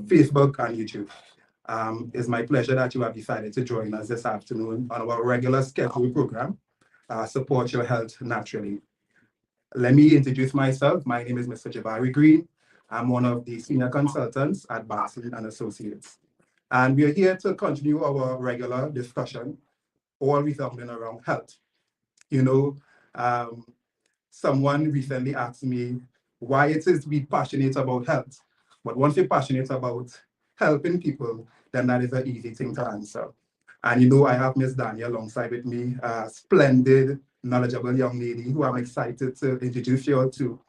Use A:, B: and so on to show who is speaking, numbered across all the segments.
A: Facebook, and YouTube. It's my pleasure that you have decided to join us this afternoon on our regular scheduled program, Support Your Health Naturally. Let me introduce myself. My name is Mr. Jabari Green. I'm one of the senior consultants at Batson and Associates. And we are here to continue our regular discussion, all revolving around health. You know, someone recently asked me why it is to be passionate about health. But once you're passionate about helping people, then that is an easy thing to answer. And I have Miss Danielle alongside with me, a splendid, knowledgeable young lady who I'm excited to introduce you all to.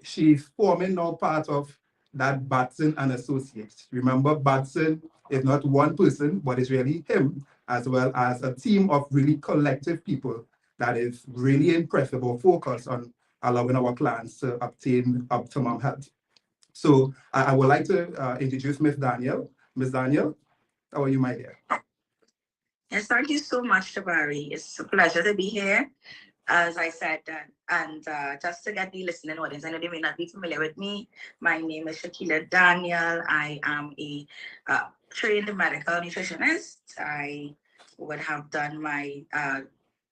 A: She's forming now part of that Batson and Associates. Remember, Batson is not one person, but it's really him, as well as a team of really collective people that is really impressive or focused on allowing our clients to obtain optimum health. So I would like to introduce Miss Danielle. Miss Danielle, how are you, my dear?
B: Yes, thank you so much, Jabari. It's a pleasure to be here. As I said, and just to get the listening audience, I know they may not be familiar with me. My name is Shakila Daniel. I am a trained medical nutritionist. I would have done my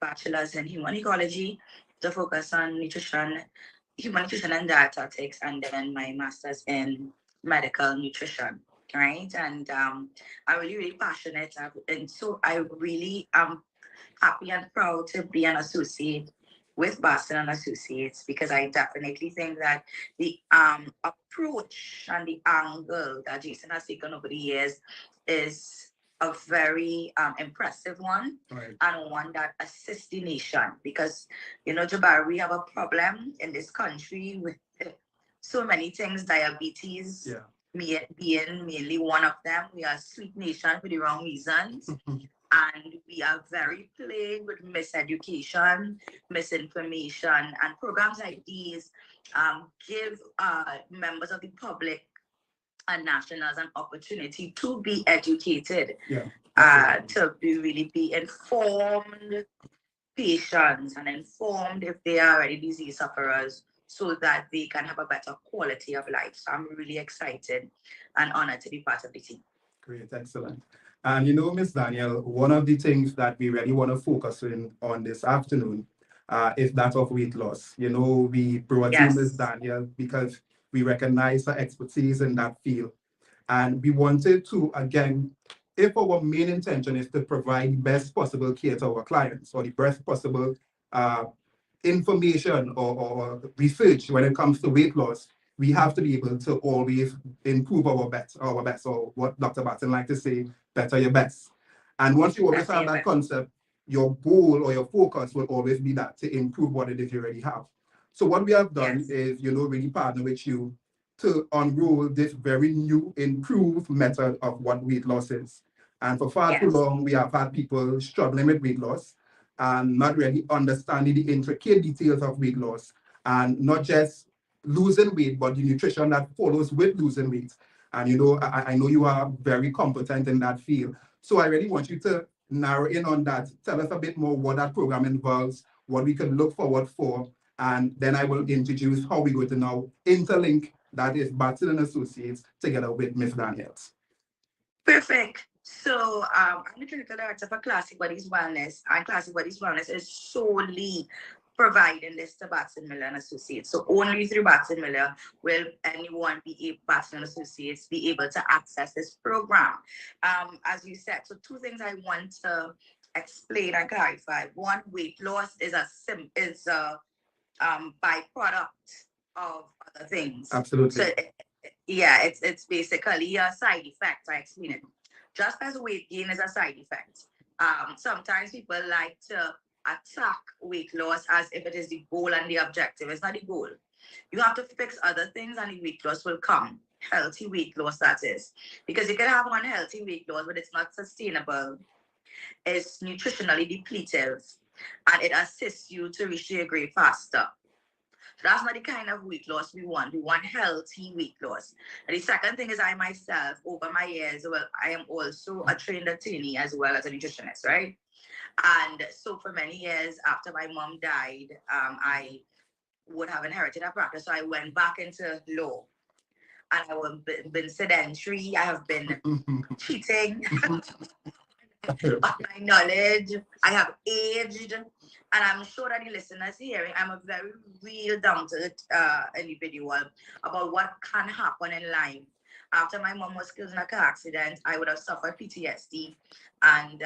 B: bachelor's in human ecology to focus on human nutrition and dietetics, and then my master's in medical nutrition. Right, and I'm really passionate, and so I really am happy and proud to be an associate with Boston and Associates, because I definitely think that the approach and the angle that Jason has taken over the years is a very impressive one,
A: Right.
B: and one that assists the nation. Because, Jabari, we have a problem in this country with so many things, diabetes.
A: Yeah.
B: Being mainly one of them. We are a sweet nation for the wrong reasons. And we are very plagued with miseducation, misinformation, and programs like these give members of the public and nationals an opportunity to be educated,
A: Yeah,
B: to really be informed patients and informed if they are already disease sufferers, so that they can have a better quality of life. So I'm really excited and honored to be part of the team.
A: Great, excellent. And Miss Danielle, one of the things that we really want to focus on this afternoon is that of weight loss. We brought you, Miss
B: Yes.
A: Danielle, because we recognize her expertise in that field. And we wanted to, again, if our main intention is to provide the best possible care to our clients, or the best possible information or research when it comes to weight loss, we have to be able to always improve our best, or what Dr. Batson like to say, better your best. And once you always have that concept, your goal or your focus will always be that, to improve what it is you already have. So what we have done is, really partner with you to unroll this very new, improved method of what weight loss is. And for far too long, we have had people struggling with weight loss and not really understanding the intricate details of weight loss, and not just losing weight, but the nutrition that follows with losing weight. And I know you are very competent in that field. So I really want you to narrow in on that. Tell us a bit more what that program involves, what we can look forward for, and then I will introduce how we're going to now interlink that is Batson and Associates together with Miss Daniels.
B: Perfect. So I'm the clinical director for Classic Bodies Wellness, and Classic Bodies Wellness is solely providing this to Batson Miller and Associates. So only through Batson Miller will anyone Batson and Associates be able to access this program. As you said, so two things I want to explain and clarify. One, weight loss is a byproduct of other things.
A: Absolutely.
B: So it's basically a side effect. I explain it. Just as weight gain is a side effect. Sometimes people like to attack weight loss as if it is the goal and the objective. It's not the goal. You have to fix other things and the weight loss will come. Healthy weight loss, that is. Because you can have unhealthy weight loss, but it's not sustainable. It's nutritionally depletive, and it assists you to reach your goal faster. So that's not the kind of weight loss we want. We want healthy weight loss. And the second thing is, I myself, over my years, well, I am also a trained attorney as well as a nutritionist, right? And so for many years after my mom died, I would have inherited a practice. So I went back into law. and I have been sedentary. I have been cheating on my knowledge. I have aged. And I'm sure that the listeners hearing, I'm a very real down to earth individual about what can happen in life. After my mom was killed in a car accident, I would have suffered PTSD, and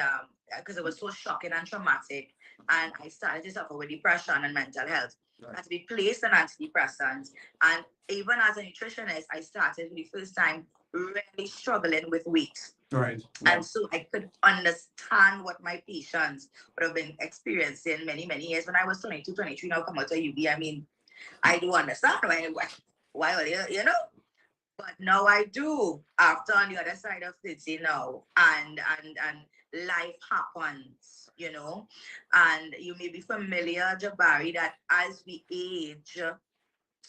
B: because it was so shocking and traumatic, and I started to suffer with depression and mental health. I had to be placed on antidepressants, and even as a nutritionist, I started for the first time really struggling with weight.
A: Right.
B: And so I could understand what my patients would have been experiencing many, many years. When I was 22, 23, now come out to UB, I mean, I do understand why you know? But now I do, after on the other side of 30 now, and life happens, you know. And you may be familiar, Jabari, that as we age,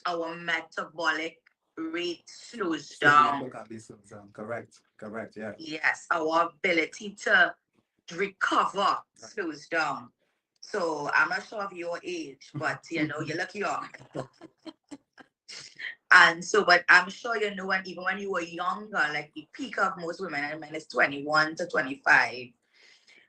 B: our metabolic rate slows down.
A: Correct. Correct. Yeah.
B: Yes, our ability to recover slows down. So I'm not sure of your age, but you know, you look young. And so, but I'm sure you know, when even when you were younger, like the peak of most women and men is 21 to 25.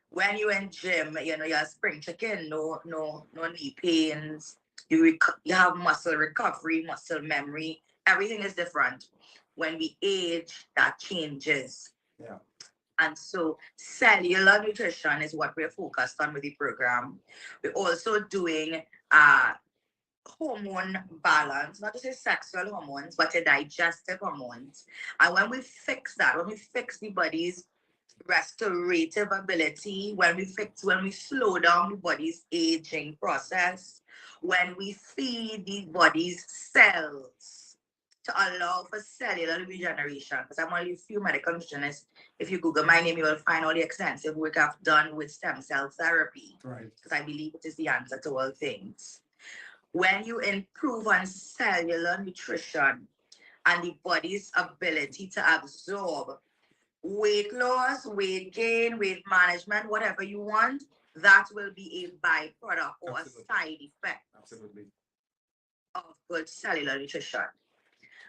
B: When you're in gym, you know, you're spring chicken, no knee pains. You have muscle recovery, muscle memory. Everything is different. When we age, that changes.
A: Yeah.
B: And so cellular nutrition is what we're focused on with the program. We're also doing hormone balance, not just the sexual hormones, but the digestive hormones. And when we fix that, when we fix the body's restorative ability, when we slow down the body's aging process, when we feed the body's cells to allow for cellular regeneration. Because I'm only a few medical nutritionists. If you Google my name, you will find all the extensive work I've done with stem cell therapy.
A: Right.
B: Because I believe it is the answer to all things. When you improve on cellular nutrition and the body's ability to absorb weight loss, weight gain, weight management, whatever you want, that will be a byproduct or
A: Absolutely.
B: a side effect
A: Absolutely.
B: of good cellular nutrition.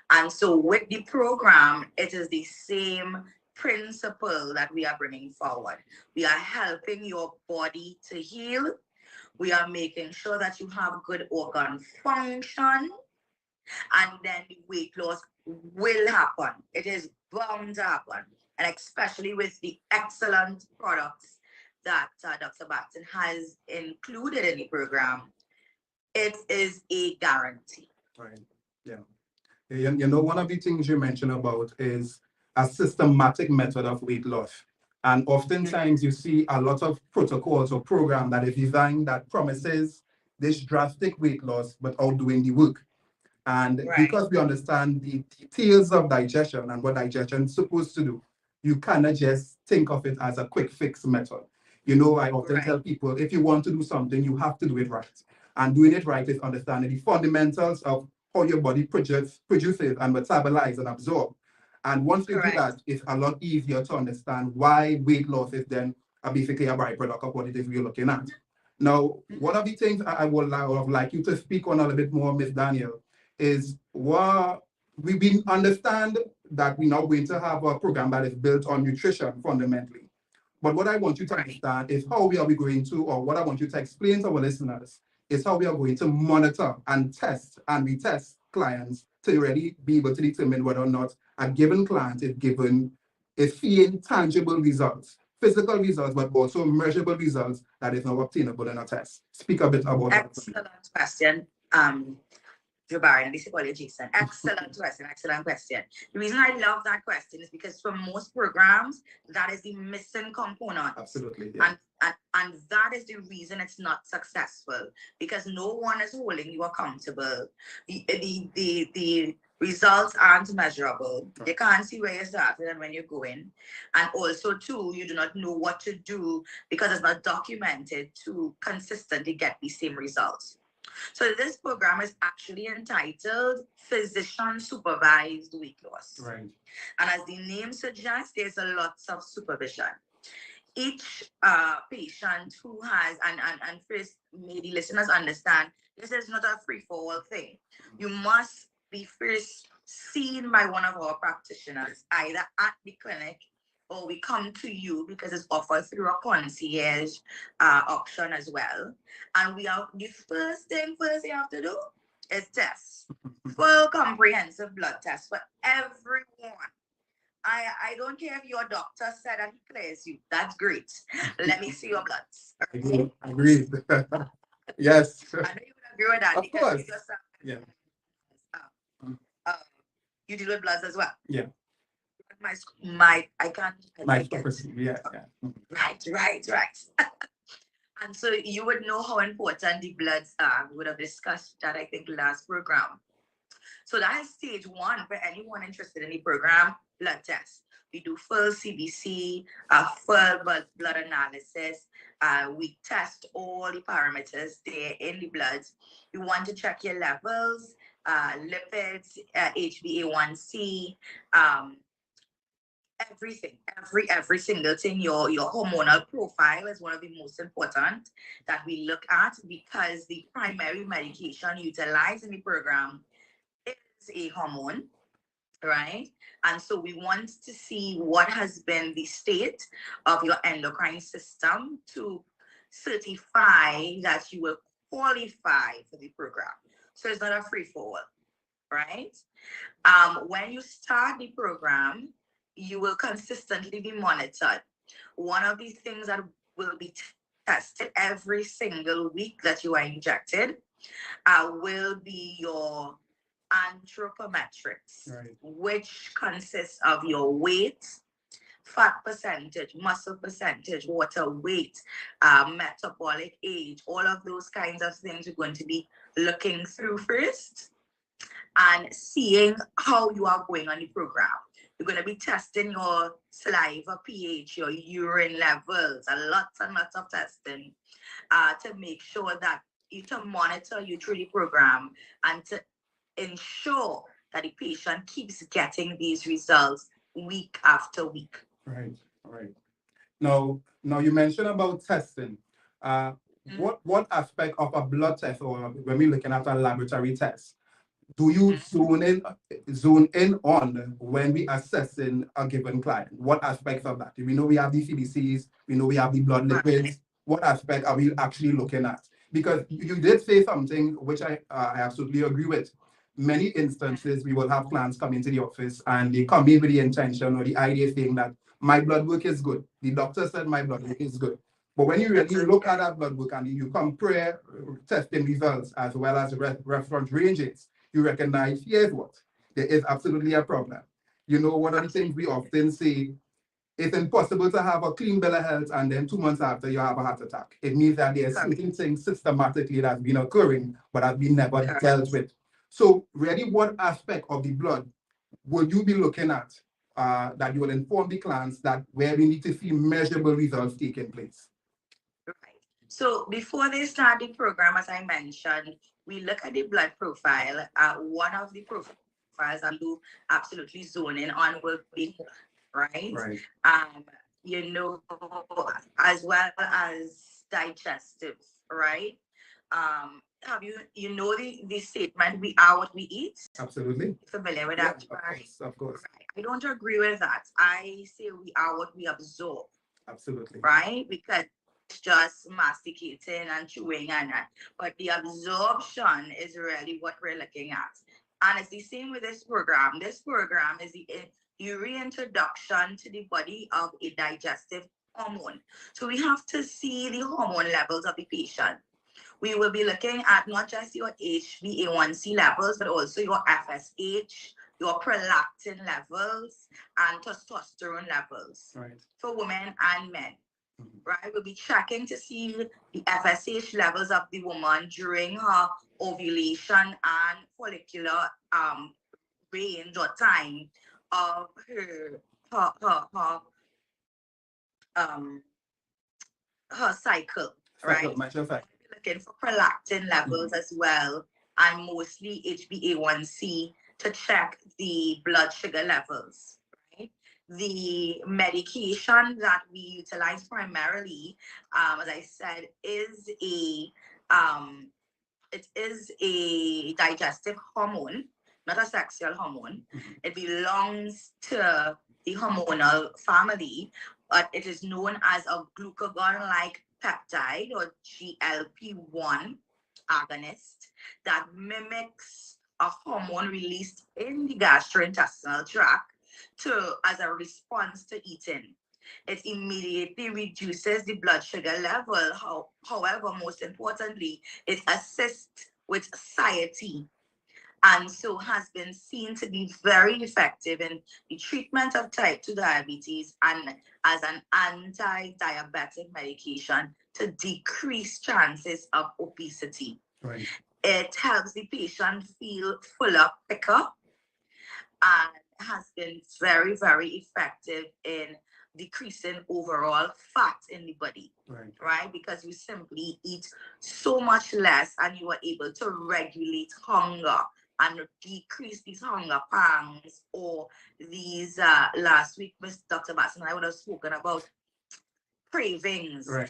B: And so with the program, it is the same principle that we are bringing forward. We are helping your body to heal. We are making sure that you have good organ function, and then the weight loss will happen. It is bound to happen. And especially with the excellent products that Dr. Batson has included in the program, it is a guarantee.
A: Right. Yeah. You know, one of the things you mentioned about is a systematic method of weight loss. And oftentimes you see a lot of protocols or programs that is designed that promises this drastic weight loss, but outdoing the work. And because we understand the details of digestion and what digestion is supposed to do, you cannot just think of it as a quick fix method. You know, I often tell people, if you want to do something, you have to do it right. And doing it right is understanding the fundamentals of how your body produces and metabolize and absorb. And once you do that, it's a lot easier to understand why weight loss is then basically a byproduct of what it is we're looking at. Now, one of the things I would like you to speak on a little bit more, Miss Daniel, is what we understand that we're now going to have a program that is built on nutrition fundamentally. But what I want you to understand is how we are going to, or what I want you to explain to our listeners, is how we are going to monitor and test and retest clients to really be able to determine whether or not a given client is seeing tangible results, physical results, but also measurable results that is now obtainable in a test. Speak a bit about that.
B: Excellent question. Jabari, and this is probably Jason. Excellent question, excellent question. The reason I love that question is because for most programs, that is the missing component.
A: Absolutely. Yeah.
B: And that is the reason it's not successful, because no one is holding you accountable. The results aren't measurable. Right. You can't see where you started and when you're going. And also, too, you do not know what to do because it's not documented to consistently get the same results. So this program is actually entitled Physician Supervised Weight Loss.
A: Right.
B: And as the name suggests, there's a lot of supervision. Each patient who has, and first, may the listeners understand, this is not a free-for-all thing. You must be first seen by one of our practitioners, either at the clinic or we come to you because it's offered through a concierge option as well. And we have the first thing you have to do is test. Full comprehensive blood test for everyone. I don't care if your doctor said that he clears you. That's great. Let me see your bloods.
A: Agreed. Yes.
B: I know you would agree with that
A: Of
B: because
A: course.
B: you yourself,
A: Yeah.
B: you deal with bloods as well.
A: Yeah.
B: I can't.
A: My yeah.
B: Right. And so you would know how important the bloods are. We would have discussed that, I think, last program. So that is stage one for anyone interested in the program, blood test. We do full CBC, full blood analysis. We test all the parameters there in the blood. We want to check your levels, lipids, HbA1c, everything, every single thing. Your hormonal profile is one of the most important that we look at because the primary medication utilized in the program is a hormone, right? And so we want to see what has been the state of your endocrine system to certify that you will qualify for the program. So it's not a free for all, right? When you start the program, you will consistently be monitored. One of the things that will be tested every single week that you are injected will be your anthropometrics,
A: Right.
B: which consists of your weight, fat percentage, muscle percentage, water weight, metabolic age, all of those kinds of things we're going to be looking through first and seeing how you are going on the program. You're going to be testing your saliva pH, your urine levels, a lot and lots of testing to make sure that to monitor you through the program and to ensure that the patient keeps getting these results week after week.
A: Right. Now you mentioned about testing. What aspect of a blood test, or when we're looking at a laboratory test, do you zone in on when we assessing a given client? What aspects of that? We know we have the CBCs, we know we have the blood lipids. What aspect are we actually looking at? Because you did say something which I absolutely agree with. Many instances we will have clients come into the office and they come in with the intention or the idea saying that my blood work is good. The doctor said my blood work is good. But when you really look at that blood work and you compare testing results as well as reference ranges, you recognize, here's what, there is absolutely a problem. You know, one of the things we often say, it's impossible to have a clean bill of health and then 2 months after you have a heart attack. It means that there's certain things systematically that's been occurring, but have been never dealt with. So really, what aspect of the blood would you be looking at that you will inform the clients that where we need to see measurable results taking place?
B: Right. So before they start the program, as I mentioned, we look at the blood profile. One of the profiles I do absolutely zone in on will be, right? You know, as well as digestive, right? Have you know the statement, we are what we eat?
A: Absolutely.
B: Familiar with that?
A: Of course.
B: Right. I don't agree with that. I say we are what we absorb.
A: Absolutely.
B: Right? Because it's just masticating and chewing and that. But the absorption is really what we're looking at. And it's the same with this program. This program is the reintroduction to the body of a digestive hormone. So we have to see the hormone levels of the patient. We will be looking at not just your HbA1c levels, but also your FSH, your prolactin levels, and testosterone levels for women and men. Right? We'll be checking to see the FSH levels of the woman during her ovulation and follicular range or time of her cycle, right? Looking for prolactin levels as well, and mostly HbA1c to check the blood sugar levels. Right? The medication that we utilize primarily, as I said, is a digestive hormone. not a sexual hormone. It belongs to the hormonal family, but it is known as a glucagon-like peptide or GLP-1 agonist that mimics a hormone released in the gastrointestinal tract as a response to eating. It immediately reduces the blood sugar level. However, most importantly, it assists with satiety, and so has been seen to be very effective in the treatment of type 2 diabetes and as an anti-diabetic medication to decrease chances of obesity.
A: Right.
B: It helps the patient feel fuller quicker and has been very, very effective in decreasing overall fat in the body, right? Because you simply eat so much less and you are able to regulate hunger and decrease these hunger pangs or these, last week, Dr. Batson and I would have spoken about cravings, right?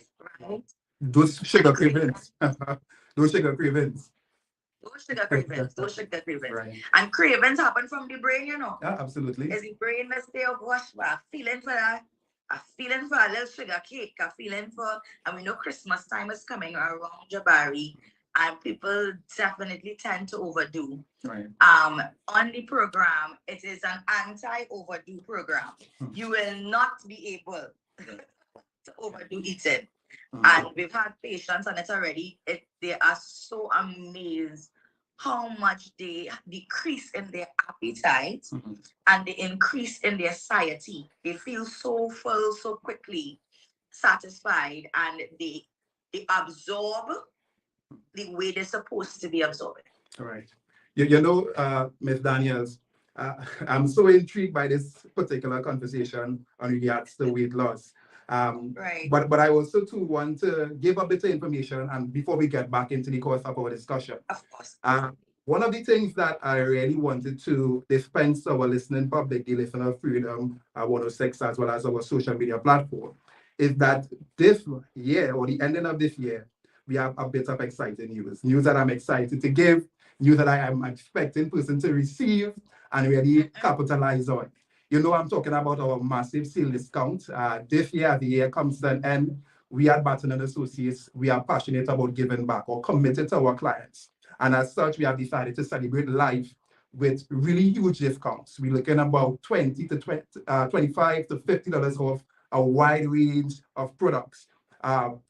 A: Those sugar cravings. Those sugar cravings.
B: Those sugar cravings. Right. And cravings happen from the brain, you know.
A: Yeah, absolutely.
B: It's the brain that stay up, wash, feeling for that. A feeling for a little sugar cake, a feeling for, and we know Christmas time is coming around, Jabari, and people definitely tend to overdo.
A: Right.
B: On the program, it is an anti-overdo program. You will not be able to overdo eating. And we've had patients on it already. They are so amazed how much they decrease in their appetite and the increase in their satiety. They feel so full so quickly, satisfied, and they absorb the way they're supposed to be absorbed.
A: Right. You know, Ms. Daniels, I'm so intrigued by this particular conversation on regards to weight loss.
B: Right.
A: But I also too want to give a bit of information, and before we get back into the course of our discussion.
B: Of course.
A: One of the things that I really wanted to dispense to our listening public, the Listener Freedom 106, as well as our social media platform, is that this year, or the ending of this year, we have a bit of exciting news that I'm excited to give, news that I am expecting person to receive and really capitalize on. You know, I'm talking about our massive sale discount. This year, the year comes to an end. We at Batson and Associates, we are passionate about giving back or committed to our clients. And as such, we have decided to celebrate life with really huge discounts. We're looking about $25 to $50 off a wide range of products,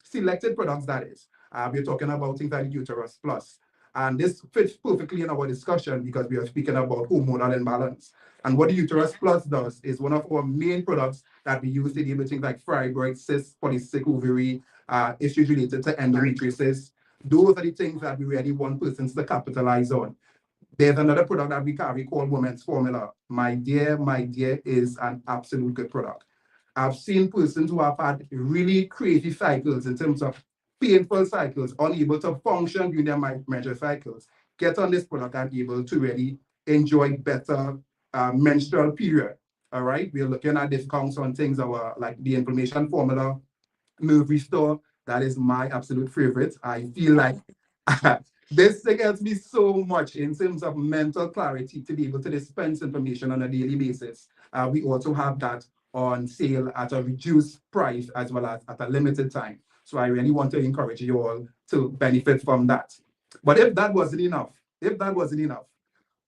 A: selected products, that is. We're talking about things like Uterus Plus. And this fits perfectly in our discussion because we are speaking about hormonal imbalance. And what the Uterus Plus does is one of our main products that we use to deal with things like fibroids, cysts, polycystic ovary, issues related to endometriosis. Those are the things that we really want persons to capitalize on. There's another product that we carry called Women's Formula. My dear, is an absolute good product. I've seen persons who have had really crazy cycles in terms of painful cycles, unable to function during their menstrual cycles, get on this product and able to really enjoy better menstrual period. All right, we're looking at discounts on things like the inflammation formula, nerve restore. That is my absolute favorite. I feel like this thing helps me so much in terms of mental clarity to be able to dispense information on a daily basis. We also have that on sale at a reduced price as well as at a limited time. So I really want to encourage you all to benefit from that. But if that wasn't enough,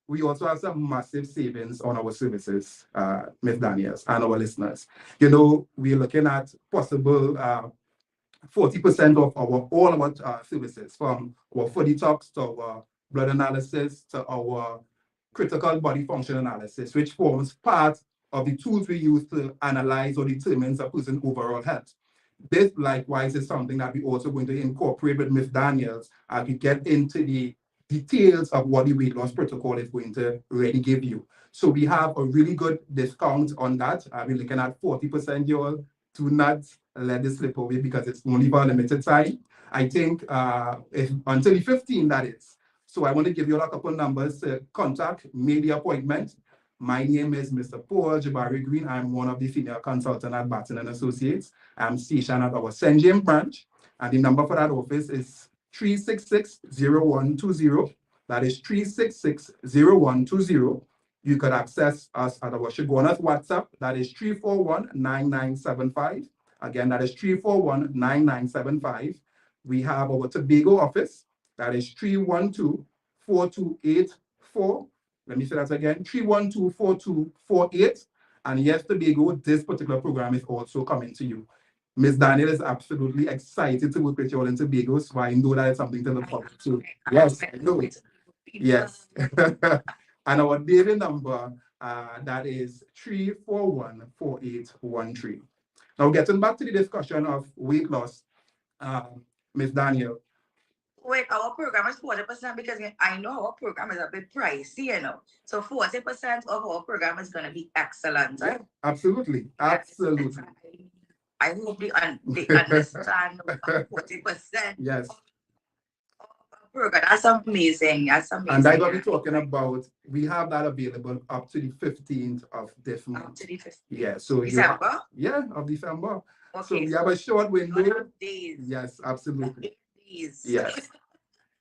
A: we also have some massive savings on our services, Ms. Daniels and our listeners. You know, we're looking at possible 40% of all our services, from our food detox to our blood analysis to our critical body function analysis, which forms part of the tools we use to analyze or determine a person's overall health. This, likewise, is something that we're also going to incorporate with Ms. Daniels as we get into the details of what the weight loss protocol is going to really give you. So we have a really good discount on that. We're looking at 40%, y'all. Do not let this slip away because it's only for a limited time. I think until the 15th, that is. So I want to give you a couple of numbers to contact, make the appointment. My name is Mr. Paul Jabari Green. I'm one of the senior consultants at Batson and Associates. I'm stationed at our St. James branch, and the number for that office is 366-0120. That is 366-0120. You could access us at our Shiguana's WhatsApp. That is 341-9975. Again, that is 341-9975. We have our Tobago office. That is 312-4284. Let me say that again, 312-4248. And yes, Tobago, this particular program is also coming to you. Ms. Daniel is absolutely excited to work with you all in Tobago, so I know that it's something to look forward to. Yes, I know it. Yes. And our daily number, that is 341-4813. Now, getting back to the discussion of weight loss, Ms. Daniel.
B: Wait, our program is 40% because I know our program is a bit pricey, you know. So 40% of our program is going to be excellent.
A: Yeah, absolutely. Absolutely.
B: I hope they understand 40%.
A: Yes.
B: Program. That's amazing. That's amazing.
A: And that's what we're talking about. We have that available up to the 15th of this month.
B: Up to the 15th.
A: Yeah. So
B: December?
A: Of December.
B: Okay.
A: So we have a short window.
B: Days.
A: Yes, absolutely.
B: Days.
A: Yes.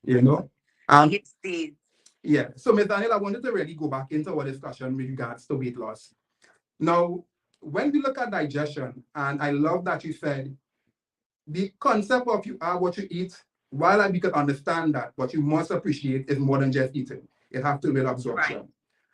A: You know?
B: 8 days.
A: Yeah. So Ms. Daniel, I wanted to really go back into our discussion with regards to weight loss. Now, when we look at digestion, and I love that you said the concept of you are what you eat, while we can understand that, what you must appreciate is more than just eating. It has to do with absorption. Right.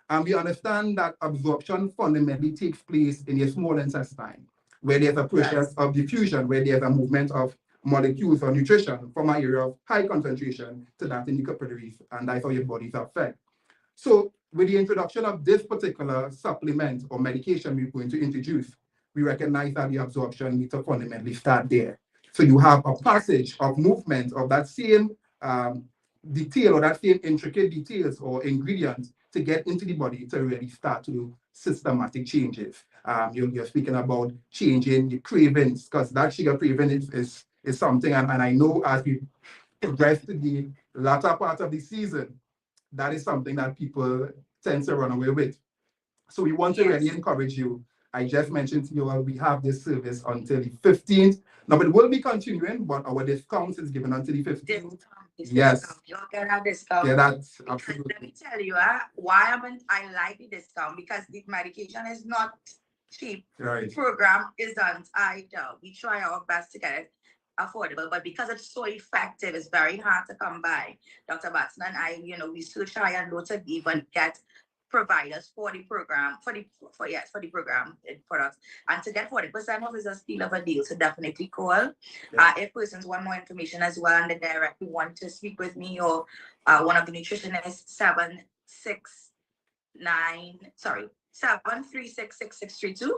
A: And we understand that absorption fundamentally takes place in your small intestine, where there's a process of diffusion, where there's a movement of molecules or nutrition from an area of high concentration to that in the capillaries, and that's how your bodies are fed. So with the introduction of this particular supplement or medication we're going to introduce, we recognize that the absorption needs to fundamentally start there. So you have a passage of movement of that same detail or that same intricate details or ingredients to get into the body to really start to do systematic changes. You're speaking about changing the cravings, because that sugar craving is something, and I know as we progress to the latter part of the season, that is something that people tend to run away with. So we want to really encourage you. I just mentioned to you all, we have this service until the 15th. Now, it will be continuing, but our discount is given until the 15th. Yes.
B: You'll get a discount.
A: Yeah, that's absolutely.
B: Let me tell you why I like the discount, because the medication is not cheap.
A: Right.
B: The program isn't either. We try our best to get it affordable, but because it's so effective, it's very hard to come by. Dr. Batson and I, we still try and load to even get providers for the program, for the program products. And to get 40% off is a steal of a deal. So definitely call. Yeah. If persons want more information as well and they directly want to speak with me or one of the nutritionists, 736-6632.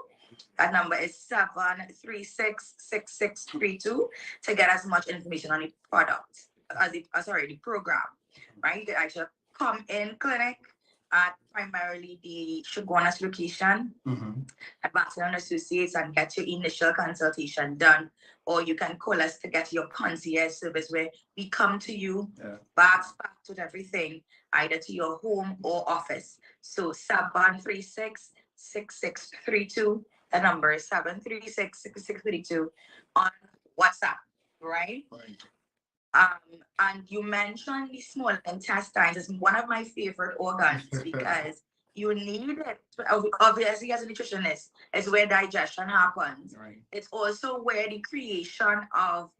B: That number is 736-6632 to get as much information on the product as the program. Right? You can actually come in clinic at primarily the Shiguana's location at Batson Associates and get your initial consultation done. Or you can call us to get your concierge service, where we come to you, box packed with everything, either to your home or office. So 736-6632. The number is 736-6632 on WhatsApp, right? And you mentioned the small intestines is one of my favorite organs because you need it. Obviously, as a nutritionist, it's where digestion happens. Right. It's also where the creation of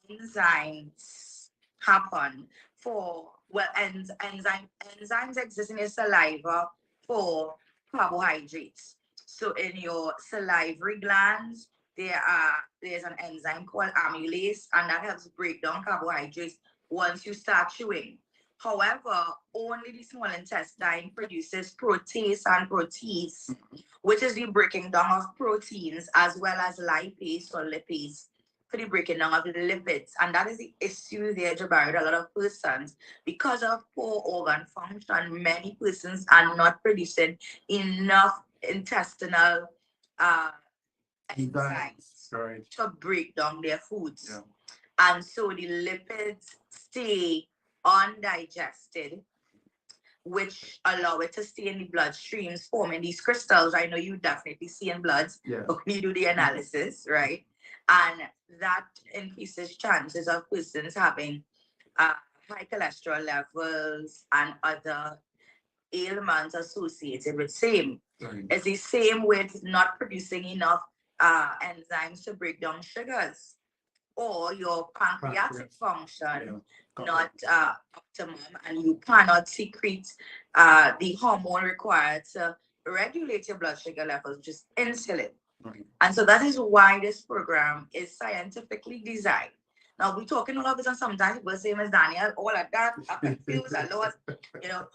B: enzymes happen enzymes exist in your saliva for carbohydrates. So in your salivary glands, there's an enzyme called amylase, and that helps break down carbohydrates once you start chewing. However, only the small intestine produces protease and protease, which is the breaking down of proteins, as well as lipase or lipase for the breaking down of lipids. And that is the issue there, Jabari, a lot of persons. Because of poor organ function, many persons are not producing enough intestinal enzymes to break down their foods. Yeah. And so the lipids stay undigested, which allow it to stay in the bloodstreams, forming these crystals. I know you definitely see in blood when you do the analysis, right? And that increases chances of persons having high cholesterol levels and other ailments associated with same.
A: Right.
B: It's the same with not producing enough enzymes to break down sugars, or your pancreatic function not optimum, and you cannot secrete the hormone required to regulate your blood sugar levels, which is insulin.
A: Right.
B: And so that is why this program is scientifically designed. Now we're talking all of this, and sometimes people say, Ms. Daniel, all of that, I'm confused, I lost, you know.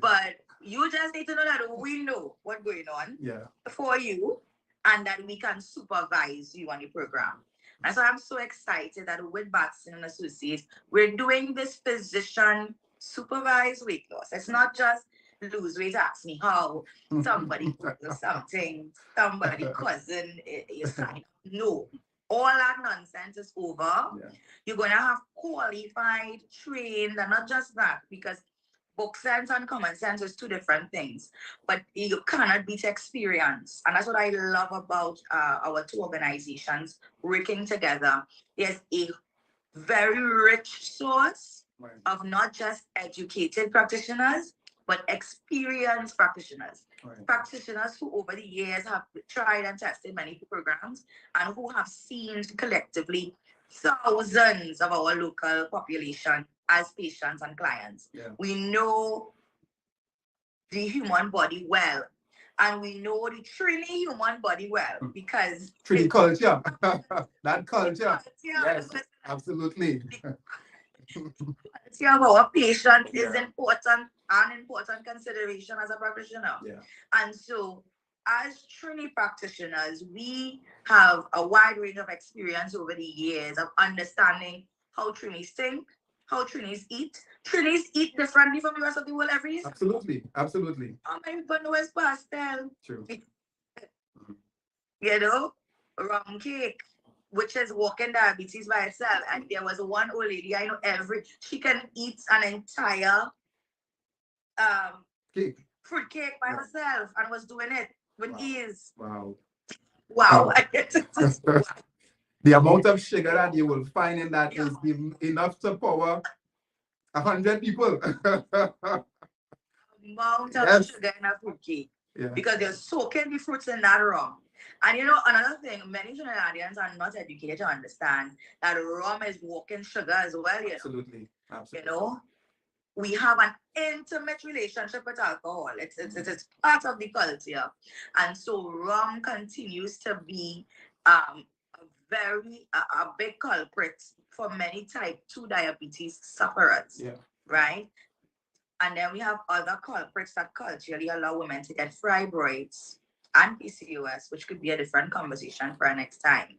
B: But you just need to know that we know what's going on for you, and that we can supervise you on the program. And so I'm so excited that with Batson and Associates, we're doing this physician supervised weight loss. It's not just lose weight, ask me how, somebody something, somebody cousin, you sign up. No, all that nonsense is over.
A: Yeah.
B: You're going to have qualified, trained, and not just that, because book sense and common sense is two different things, but you cannot beat experience. And that's what I love about our two organizations working together. There's a very rich source of not just educated practitioners, but experienced practitioners. Practitioners who over the years have tried and tested many programs and who have seen collectively thousands of our local population as patients and clients. We know the human body well, and we know the Trini human body well, because
A: Trini culture. That culture. Yes, absolutely.
B: The quality of our patient is important, an important consideration as a practitioner. And so as Trini practitioners, we have a wide range of experience over the years of understanding how Trinis think, how Trinis eat. Trinis eat differently from the rest of the world every year.
A: Absolutely, absolutely.
B: Many people know it's pastel.
A: True.
B: You know, rum cake, which is walking diabetes by itself. And there was one old lady I know, she can eat an entire fruit cake by herself, and was doing it with ease.
A: Wow.
B: The
A: amount of sugar that you will find in that is enough to power 100 people.
B: Amount of sugar in a fruit cake. Because they're soaking the fruits in that rum. And you know, another thing, many Trinidadians are not educated to understand that rum is walking sugar as well. You know?
A: Absolutely.
B: You know, we have an intimate relationship with alcohol. It's part of the culture. And so rum continues to be a big culprit for many type 2 diabetes sufferers. Right? And then we have other culprits that culturally allow women to get fibroids and PCOS, which could be a different conversation for our next time.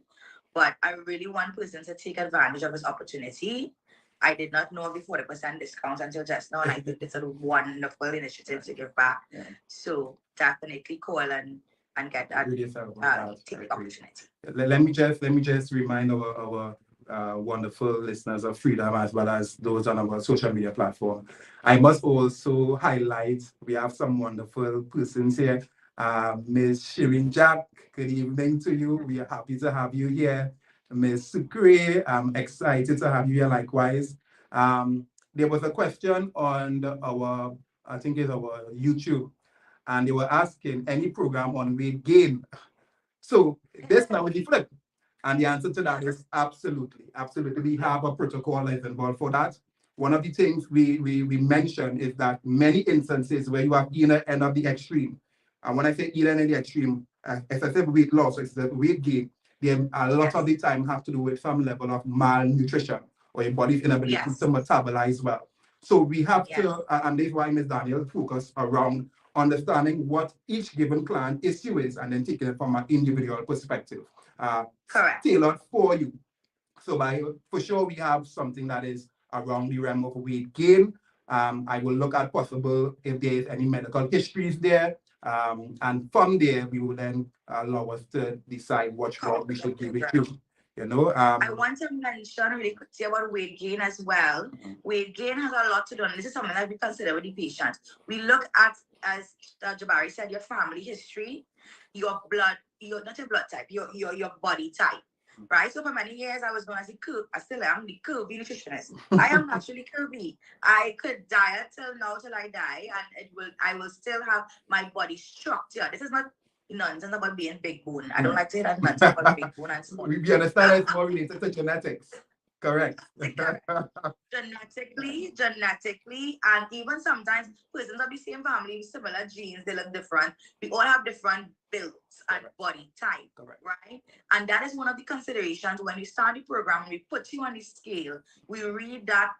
B: But I really want persons to take advantage of this opportunity. I did not know of the 40% discount until just now, and I think it's a wonderful initiative to give back. So definitely call and get that take the opportunity.
A: Let me just remind our wonderful listeners of Freedom, as well as those on our social media platform. I must also highlight, we have some wonderful persons here. Ms. Shirin Jack, good evening to you. We are happy to have you here. Ms. Sucre, I'm excited to have you here likewise. There was a question on our YouTube, and they were asking any program on weight gain. So this now is the flip. And the answer to that is absolutely. Absolutely. We have a protocol that is involved for that. One of the things we mentioned is that many instances where you have either end of the extreme. And when I say either end of the extreme, excessive weight loss, excessive weight gain, a lot of the time have to do with some level of malnutrition or your body's inability to metabolize well. So we have to, and this is why Ms. Daniel focus around understanding what each given client issue is, and then taking it from an individual perspective. Tailored for you. So for sure we have something that is around the realm of weight gain. I will look at possible if there is any medical histories there. And from there we will then allow us to decide what route we should give it to. You know,
B: I want to mention really quickly about weight gain as well. Weight gain has a lot to do, and this is something that we consider with the patient. We look at, as Jabari said, your family history, your blood, not your blood type, your body type. right? So for many years, I was known as the curve. I still am the curvy nutritionist. I am naturally curvy. I could diet till now till I die, and I will still have my body structure. This is not nonsense about being big bone. I don't like to hear that nonsense about big bone and small.
A: We understand it's more related to genetics. Correct.
B: Genetically, and even sometimes persons of the same family with similar genes, they look different. We all have different builds and body type, right? And that is one of the considerations when we start the program. We put you on the scale. We read that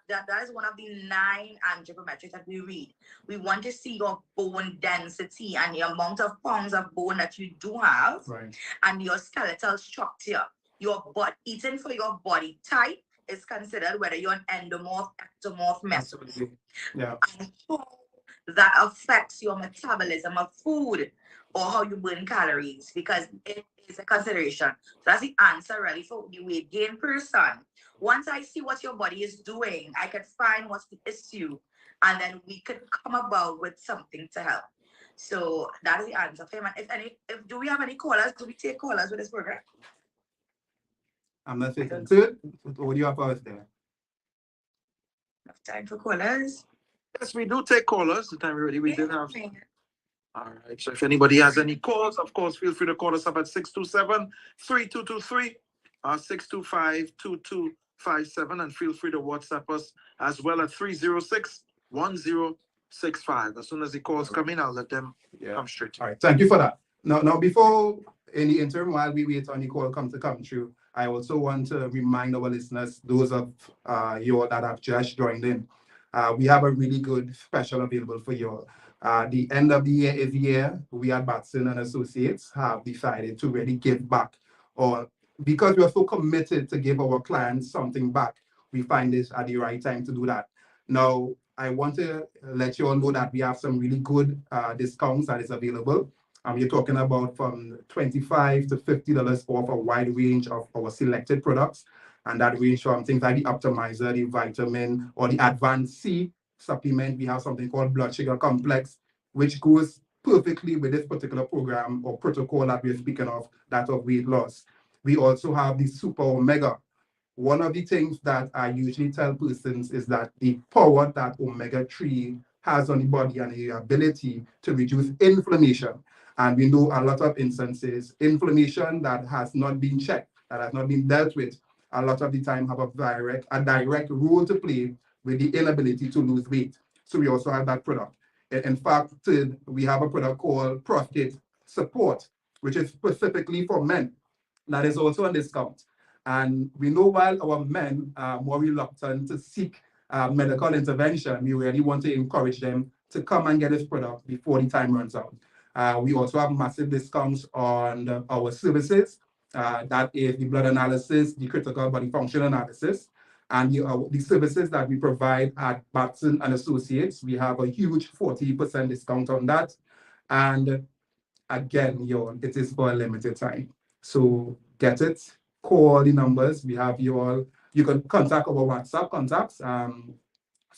B: is one of the 9 anthropometrics that we read. We want to see your bone density and the amount of pounds of bone that you do have, and your skeletal structure. Your body eating for your body type is considered whether you're an endomorph, ectomorph, mesomorph.
A: Yeah.
B: And how that affects your metabolism of food or how you burn calories, because it is a consideration. So that's the answer really for the weight gain person. Once I see what your body is doing, I can find what's the issue, and then we could come about with something to help. So that is the answer for him. And if do we have any callers? Do we take callers with this program?
A: I'm not saying good. What do you have for us there?
B: Enough time for callers?
C: Yes, we do take callers. The time we're ready, we did have. All right. So if anybody has any calls, of course, feel free to call us up at 627-3223 or 625-2257, and feel free to WhatsApp us as well at 306-1065. As soon as the calls come in, I'll let them come straight.
A: All right. Thank you for that. Now, before any interim, while we wait on the call come through, I also want to remind our listeners, those of you that have just joined in, we have a really good special available for you all. The end of the year is here. We at Batson and Associates have decided to really give back, or because we are so committed to give our clients something back, we find this at the right time to do that. Now, I want to let you all know that we have some really good discounts that is available. You're talking about from $25 to $50 off a wide range of our selected products. And that range from things like the optimizer, the vitamin, or the advanced C supplement. We have something called blood sugar complex, which goes perfectly with this particular program or protocol that we're speaking of, that of weight loss. We also have the super omega. One of the things that I usually tell persons is that the power that omega-3 has on the body and the ability to reduce inflammation. And we know a lot of instances, inflammation that has not been checked, that has not been dealt with, a lot of the time have a direct role to play with the inability to lose weight. So we also have that product. In fact, we have a product called prostate support, which is specifically for men. That is also on discount. And we know while our men are more reluctant to seek medical intervention, we really want to encourage them to come and get this product before the time runs out. We also have massive discounts on our services. That is the blood analysis, the critical body function analysis, and the services that we provide at Batson and Associates. We have a huge 40% discount on that. And again, it is for a limited time. So get it, call the numbers. We have you can contact our WhatsApp contacts. So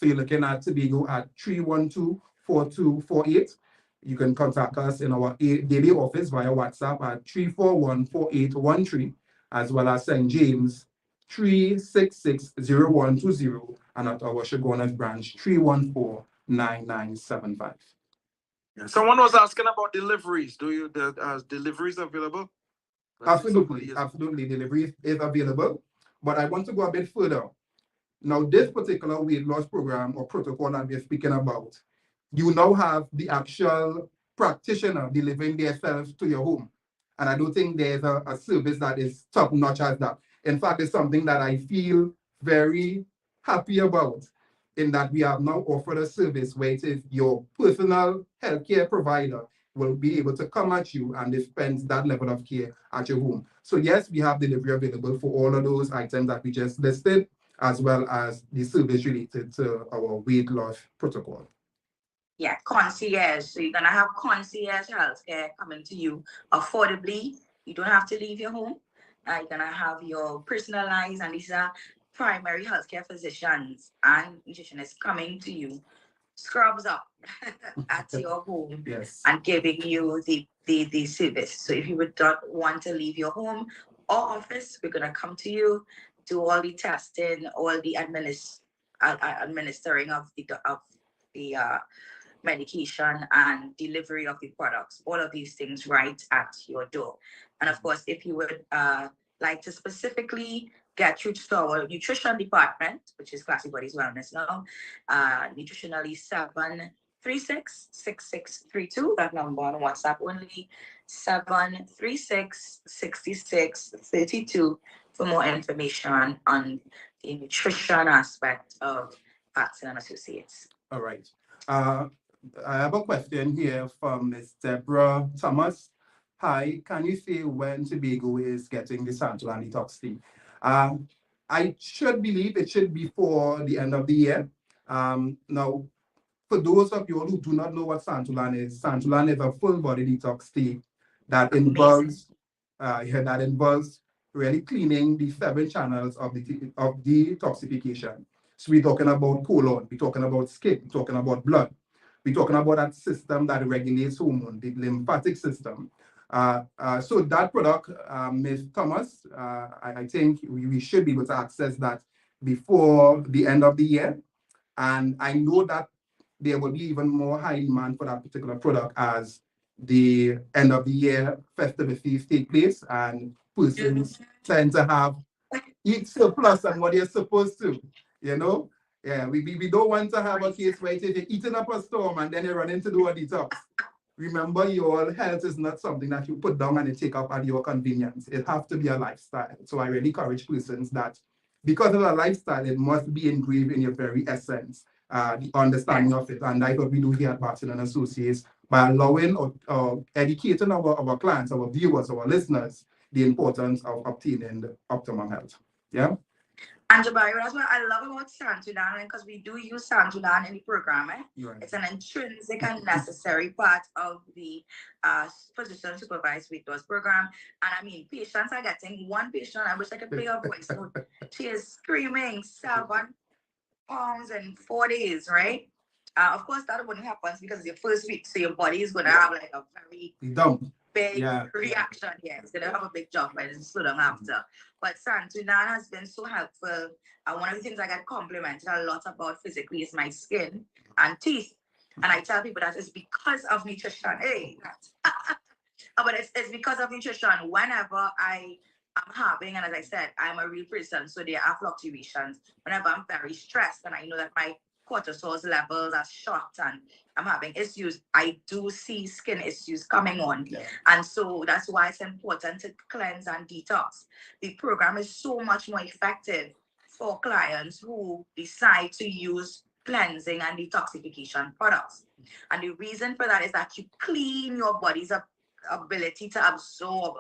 A: you're looking at Tobago at 312-4248. You can contact us in our daily office via WhatsApp at 341-4813, as well as St. James 366-0120, and at our Chaguanas branch 314-9975.
C: Someone was asking about deliveries. Deliveries available?
A: Absolutely. Delivery is available. But I want to go a bit further. Now, this particular weight loss program or protocol that we're speaking about, you now have the actual practitioner delivering themselves to your home. And I don't think there's a service that is top-notch as that. In fact, it's something that I feel very happy about, in that we have now offered a service where it is your personal healthcare provider will be able to come at you and dispense that level of care at your home. So yes, we have delivery available for all of those items that we just listed, as well as the service related to our weight loss protocol.
B: Yeah, concierge. So you're gonna have concierge healthcare coming to you affordably. You don't have to leave your home. You're gonna have your personalized, and these are primary healthcare physicians and nutritionists coming to you, scrubs up at your home,
A: yes,
B: and giving you the service. So if you would not want to leave your home, our office. We're going to come to you, do all the testing, all the administering of the medication and delivery of the products, all of these things right at your door. And of course, if you would like to specifically get through to our nutrition department, which is Classy Bodies Wellness now, nutritionally 736-6632, that number on WhatsApp only, 736-6632 for more information on the nutrition aspect of Batson and Associates.
A: All right. I have a question here from Ms. Deborah Thomas. Hi, can you say when Tobago is getting the Santolan detox tea? I should believe it should be for the end of the year. Now, for those of you who do not know what Santolan is a full body detox tea that involves really cleaning the 7 channels of detoxification. So we're talking about colon, we're talking about skin, we're talking about blood. We're talking about that system that regulates hormone, the lymphatic system. So that product, Ms. Thomas, I think we should be able to access that before the end of the year. And I know that there will be even more high demand for that particular product as the end of the year festivities take place and persons tend to have eat surplus and what they're supposed to, you know? Yeah, we don't want to have a case where you're eating up a storm and then you run into do a detox. Remember, your health is not something that you put down and you take up at your convenience. It has to be a lifestyle. So I really encourage persons that because of a lifestyle, it must be engraved in your very essence, the understanding of it. And that's what we do here at Batson and Associates by allowing or educating our clients, our viewers, our listeners, the importance of obtaining the optimum health. Yeah.
B: And Jabari, that's what I love about Santolan, because we do use Santolan in the program.
A: Right.
B: It's an intrinsic and necessary part of the physician supervised weight loss program. And I mean, patients are getting one patient. I wish I could play her voice note. She is screaming 7 pounds in 4 days, right? Of course, that wouldn't happen because it's your first week, so your body is going to have like a very big reaction. Yeah, it's going to have a big jump and it's slow down after. But Santolan has been so helpful. One of the things I get complimented a lot about physically is my skin and teeth. And I tell people that it's because of nutrition. Hey, but it's because of nutrition. Whenever I am having, and as I said, I'm a real person, so there are fluctuations. Whenever I'm very stressed and I know that my cortisol levels are shot and I'm having issues, I do see skin issues coming on. Yeah. And so that's why it's important to cleanse and detox. The program is so much more effective for clients who decide to use cleansing and detoxification products. And the reason for that is that you clean your body's ability to absorb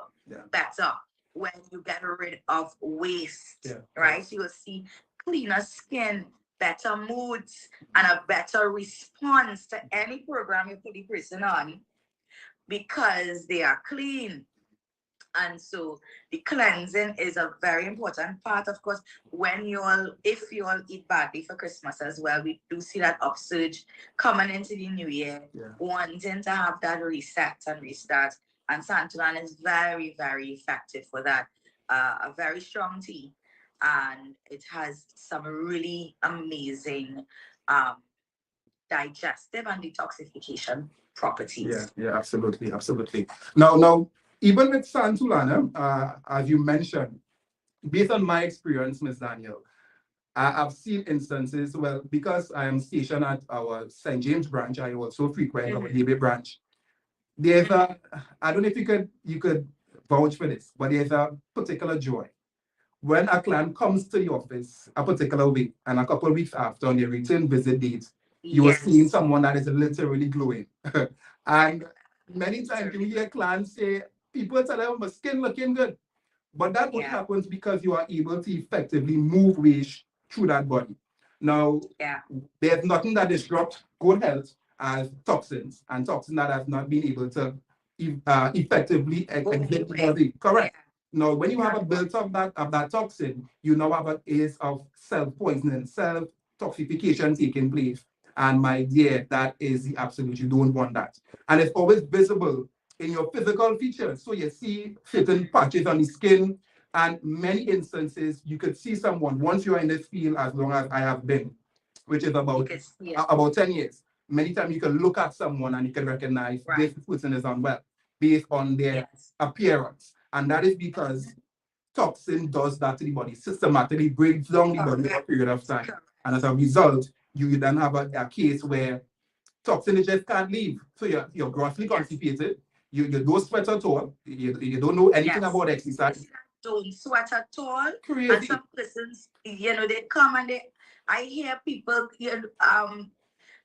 B: better when you get rid of waste, right? So you'll see cleaner skin, better moods, and a better response to any program you put the person on because they are clean. And so the cleansing is a very important part. Of course, if you all eat badly for Christmas as well, we do see that upsurge coming into the new year, wanting to have that reset and restart. And Santolan is very, very effective for that. A very strong tea. And it has some really amazing digestive and detoxification properties.
A: Yeah, absolutely. Now, even with Santolan, as you mentioned, based on my experience, Ms. Daniel, I've seen instances, well, because I am stationed at our St. James branch, I also frequent our DB branch. There's I don't know if you could vouch for this, but there's a particular joy. When a client comes to the office a particular week and a couple of weeks after on their return visit date, you are seeing someone that is literally glowing. And many times you hear clients say, people tell them, my skin looking good. But that what happens because you are able to effectively move waste through that body. Now, there's nothing that disrupts good health as toxins, and toxins that have not been able to effectively exit the body. Correct. Now, when you have a built of that toxin, you now have a case of self-poisoning, self-toxification taking place. And my dear, that is the absolute, you don't want that. And it's always visible in your physical features. So you see certain patches on the skin, And many instances, you could see someone, once you are in this field, as long as I have been, which is about 10 years. Many times you can look at someone and you can recognize this person is unwell based on their appearance. And that is because toxin does that to the body, systematically breaks down the body over a period of time. And as a result, you then have a case where toxin just can't leave. So you're grossly constipated. You don't sweat at all. You don't know anything about exercise.
B: Don't sweat at all.
A: Crazy.
B: And some persons, they come and I hear people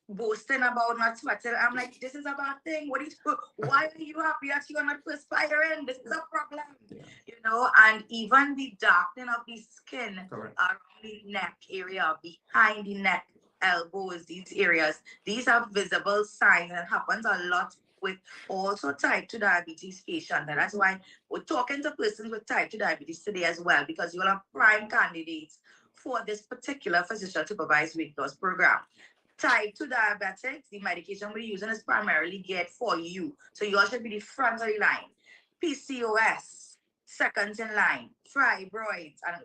B: boasting about not sweating. I'm like, this is a bad thing. Why are you happy that you're not perspiring? This is a problem. And even the darkening of the skin around the neck area, behind the neck, elbows, these areas, these are visible signs and happens a lot with also type 2 diabetes patients. And that's why we're talking to persons with type 2 diabetes today as well, because you will have prime candidates for this particular physician supervised weight loss program. Type 2 diabetics, the medication we're using is primarily geared for you. So you all should be the front of the line. PCOS, second in line. Fibroids and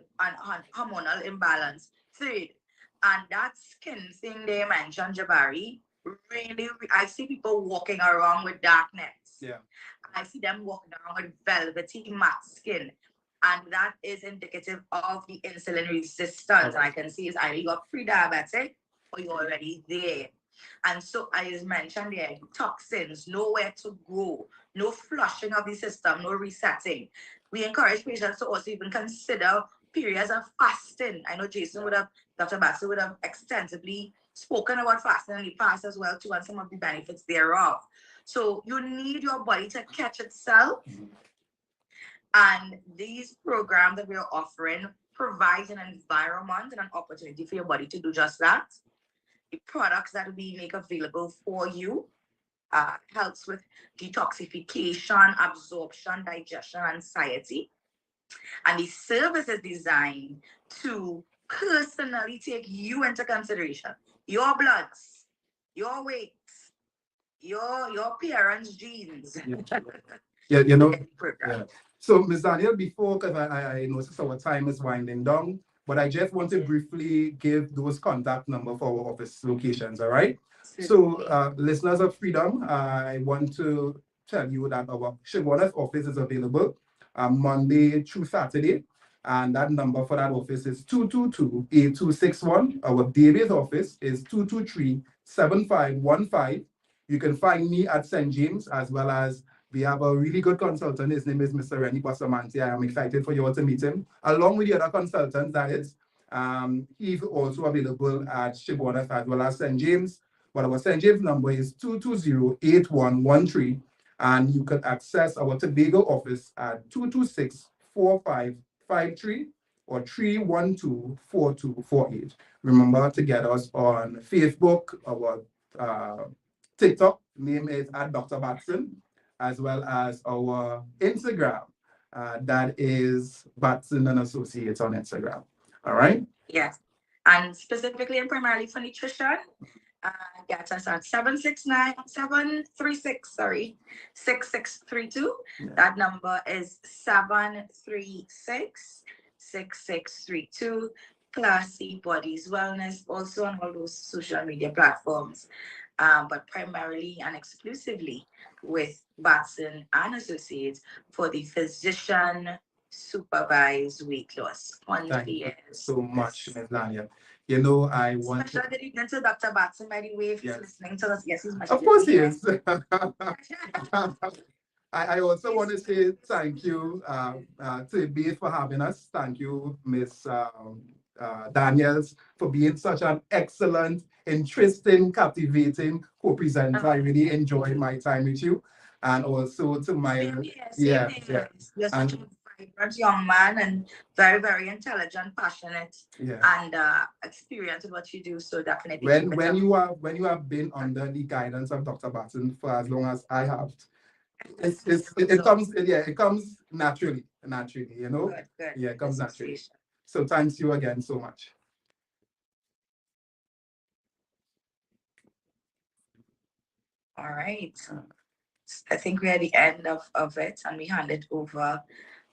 B: hormonal imbalance, third. And that skin thing they mentioned, Jabari, really, I see people walking around with dark necks.
A: Yeah.
B: I see them walking around with velvety matte skin. And that is indicative of the insulin resistance. And I can see is either you're pre-diabetic or you're already there. And so as mentioned there, toxins, nowhere to go, no flushing of the system, no resetting. We encourage patients to also even consider periods of fasting. I know Dr. Batson would have extensively spoken about fasting in the past as well too, and some of the benefits thereof. So you need your body to catch itself. And these programs that we're offering provides an environment and an opportunity for your body to do just that. The products that we make available for you helps with detoxification, absorption, digestion, anxiety. And the service is designed to personally take you into consideration. Your bloods, your weights, your parents' genes.
A: Yeah. So, Ms. Daniel, before, because I noticed our time is winding down, but I just want to briefly give those contact number for our office locations, all right? So, listeners of Freedom, I want to tell you that our Shigwana's office is available Monday through Saturday, and that number for that office is 222-8261. Our Davis office is 223-7515. You can find me at St. James, as well as we have a really good consultant. His name is Mr. Rennie Basamanti. I am excited for you all to meet him, along with the other consultants, that is. He's also available at Shibbonas as well as St. James. But our St. James number is 220-8113. And you can access our Tobago office at 226-4553 or 312-4248. Remember to get us on Facebook. Our TikTok name is at Dr.Batson, as well as our Instagram. That is Batson and Associates on Instagram. All right?
B: Yes. And specifically and primarily for nutrition, get us at 6632. That number is 736-6632. Classy Bodies Wellness, also on all those social media platforms, but primarily and exclusively with Batson and Associates for the physician supervised weight loss.
A: Thank you so much, Ms. Daniel. You know, I want
B: Special good evening to Dr. Batson, by the way, if he's listening to us. Yes, he's much.
A: Of course he is. I also want to say thank you to BASE for having us. Thank you, Ms. Daniels, for being such an excellent, interesting, captivating co-presenter. I really enjoyed my time with you. And also to my
B: You're such a vibrant young man and very, very intelligent, passionate, and experienced in what you do. So definitely.
A: When you have been under the guidance of Dr. Batson for as long as I have, it comes naturally, you know.
B: Good.
A: Yeah, it comes naturally. So thanks you again so much.
B: All right. I think we're at the end of it, and we hand it over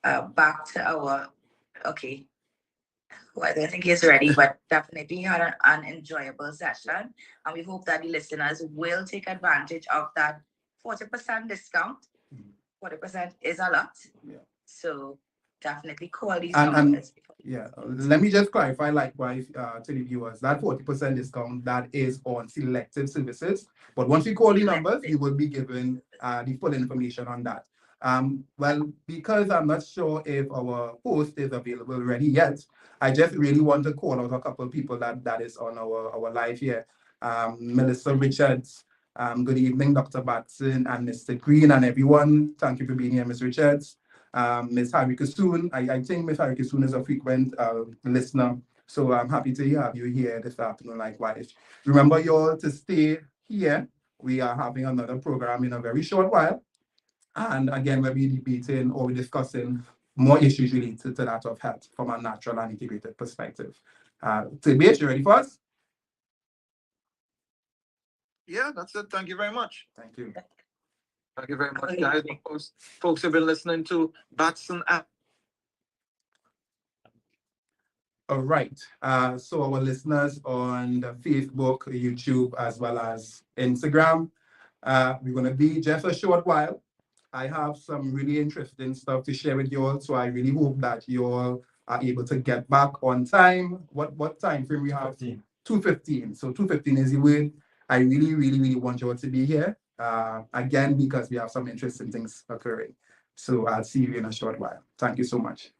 B: back to our Okay. Well, I don't think he's ready, but definitely had an enjoyable session. And we hope that the listeners will take advantage of that 40% discount. 40% is a lot.
A: Yeah.
B: So definitely call these
A: And
B: numbers.
A: yeah, let me just clarify likewise to the viewers that 40% discount that is on selected services. But once you call the numbers, you will be given the full information on that. Well, because I'm not sure if our host is available ready yet, I just really want to call out a couple of people that is on our live here. Melissa Richards. Good evening, Dr. Batson and Mr. Green and everyone. Thank you for being here, Ms. Richards. Ms. Harika Soon. I think Ms. Harika Soon is a frequent listener, so I'm happy to have you here this afternoon likewise. Remember you all to stay here. We are having another program in a very short while. And again, we'll be debating or discussing more issues related to that of health from a natural and integrated perspective. Tobias, you ready for us?
C: Yeah, that's it. Thank you very much.
A: Thank you.
C: Thank you very much, guys. Of course, folks have been listening to Batson app.
A: All right. So our listeners on the Facebook, YouTube, as well as Instagram, we're going to be just a short while. I have some really interesting stuff to share with you all, so I really hope that you all are able to get back on time. What time frame we have? 2:15. So 2:15 is the word. I really want you all to be here again because we have some interesting things occurring. So I'll see you in a short while. Thank you so much.